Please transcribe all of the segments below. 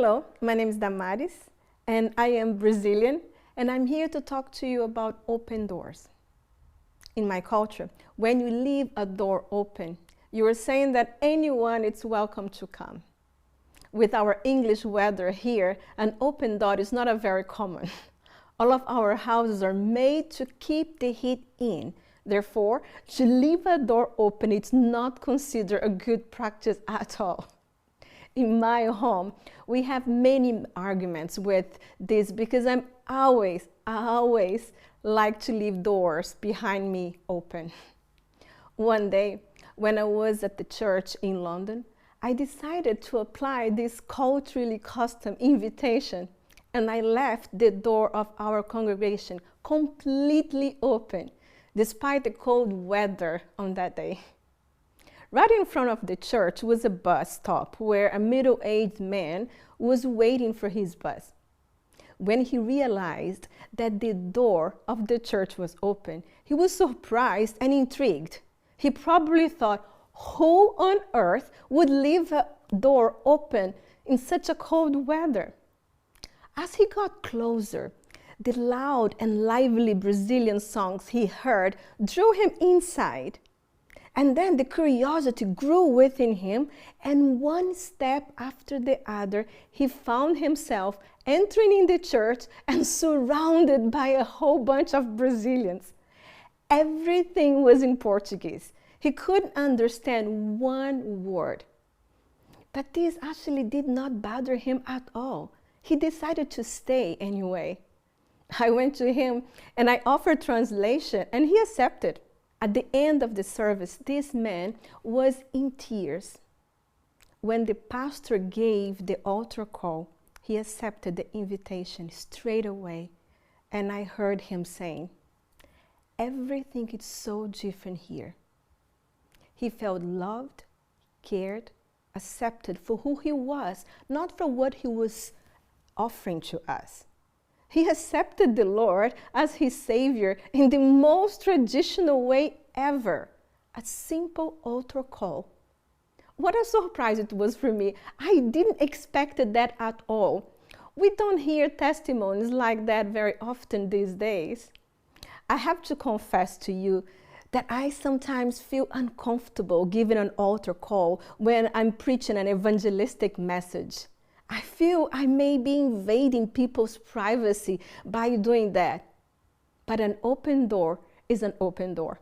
Hello, my name is Damares, and I am Brazilian, and I'm here to talk to you about open doors. In my culture, when you leave a door open, you are saying that anyone is welcome to come. With our English weather here, an open door is not a very common. All of our houses are made to keep the heat in. Therefore, to leave a door open, it's not considered a good practice at all. In my home, we have many arguments with this because I always like to leave doors behind me open. One day, when I was at the church in London, I decided to apply this culturally custom invitation, and I left the door of our congregation completely open, despite the cold weather on that day. Right in front of the church was a bus stop where a middle-aged man was waiting for his bus. When he realized that the door of the church was open, he was surprised and intrigued. He probably thought, who on earth would leave a door open in such a cold weather? As he got closer, the loud and lively Brazilian songs he heard drew him inside. And then the curiosity grew within him, and one step after the other, he found himself entering in the church and surrounded by a whole bunch of Brazilians. Everything was in Portuguese. He couldn't understand one word. But this actually did not bother him at all. He decided to stay anyway. I went to him and I offered translation, and he accepted. At the end of the service, this man was in tears. When the pastor gave the altar call, he accepted the invitation straight away, and I heard him saying, "Everything is so different here." He felt loved, cared, accepted for who he was, not for what he was offering to us. He accepted the Lord as his Savior in the most traditional way ever, a simple altar call. What a surprise it was for me. I didn't expect that at all. We don't hear testimonies like that very often these days. I have to confess to you that I sometimes feel uncomfortable giving an altar call when I'm preaching an evangelistic message. I feel I may be invading people's privacy by doing that. But an open door is an open door.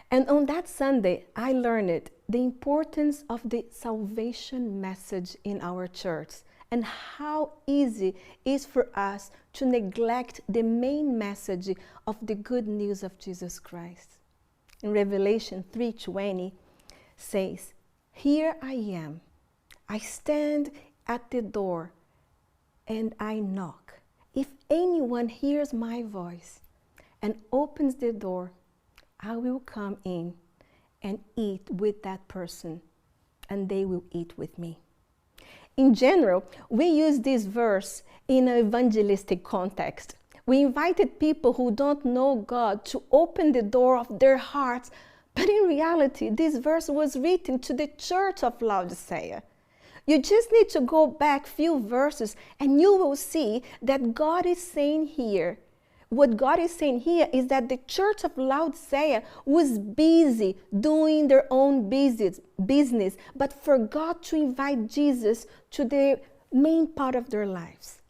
And on that Sunday, I learned the importance of the salvation message in our church and how easy it is for us to neglect the main message of the good news of Jesus Christ. In Revelation 3:20 says, "Here I am. I stand at the door and I knock. If anyone hears my voice and opens the door, I will come in and eat with that person, and they will eat with me." In general, we use this verse in an evangelistic context. We invited people who don't know God to open the door of their hearts, but in reality, this verse was written to the church of Laodicea. You just need to go back a few verses and you will see that God is saying here, what God is saying here is that the church of Laodicea was busy doing their own business, but forgot to invite Jesus to the main part of their lives.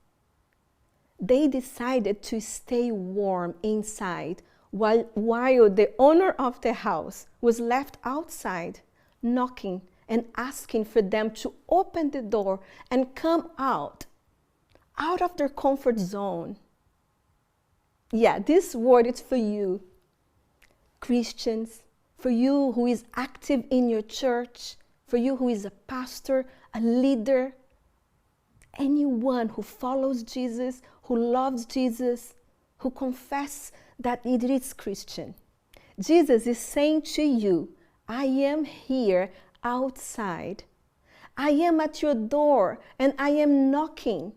They decided to stay warm inside while the owner of the house was left outside knocking and asking for them to open the door and come out of their comfort zone. Yeah, this word is for you, Christians, for you who is active in your church, for you who is a pastor, a leader, anyone who follows Jesus, who loves Jesus, who confesses that it is Christian. Jesus is saying to you, I am here outside. I am at your door and I am knocking.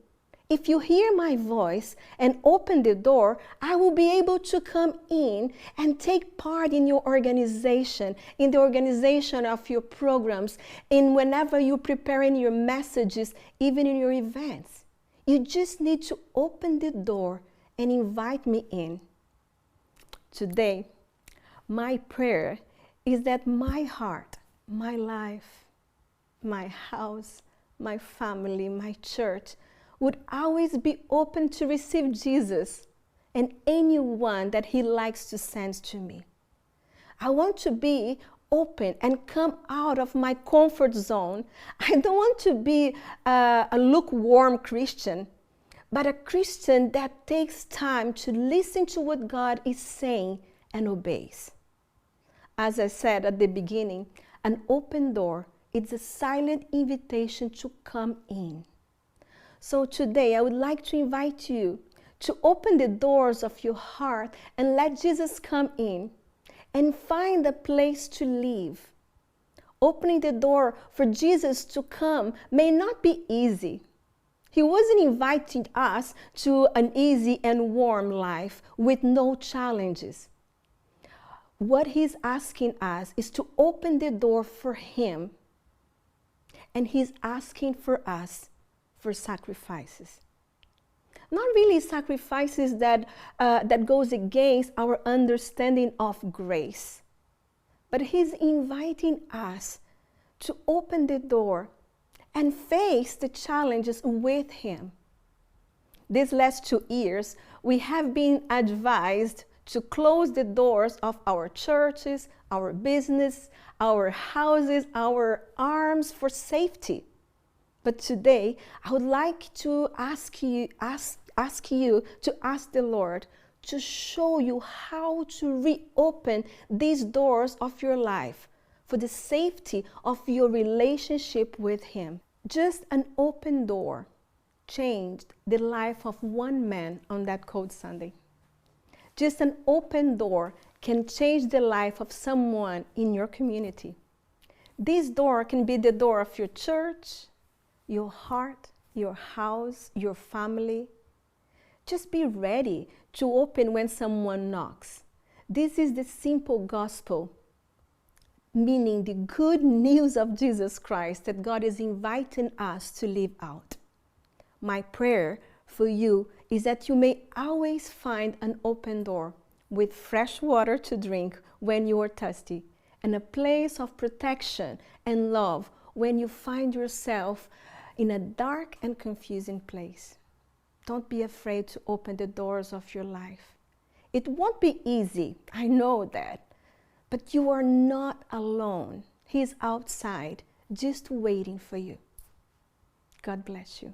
If you hear my voice and open the door, I will be able to come in and take part in your organization, in the organization of your programs, in whenever you're preparing your messages, even in your events. You just need to open the door and invite me in. Today, my prayer is that my heart, my life, my house, my family, my church would always be open to receive Jesus and anyone that he likes to send to me. I want to be open and come out of my comfort zone. I don't want to be a lukewarm Christian, but a Christian that takes time to listen to what God is saying and obeys. As I said at the beginning, an open door is a silent invitation to come in. So today I would like to invite you to open the doors of your heart and let Jesus come in and find a place to live. Opening the door for Jesus to come may not be easy. He wasn't inviting us to an easy and warm life with no challenges. What he's asking us is to open the door for him. And he's asking for us for sacrifices. Not really sacrifices that goes against our understanding of grace. But he's inviting us to open the door and face the challenges with him. These last 2 years, we have been advised to close the doors of our churches, our business, our houses, our arms for safety. But today, I would like to ask you to ask the Lord to show you how to reopen these doors of your life for the safety of your relationship with him. Just an open door changed the life of one man on that cold Sunday. Just an open door can change the life of someone in your community. This door can be the door of your church, your heart, your house, your family. Just be ready to open when someone knocks. This is the simple gospel, meaning the good news of Jesus Christ that God is inviting us to live out. My prayer for you is that you may always find an open door with fresh water to drink when you are thirsty, and a place of protection and love when you find yourself in a dark and confusing place. Don't be afraid to open the doors of your life. It won't be easy, I know that, but you are not alone. He's outside, just waiting for you. God bless you.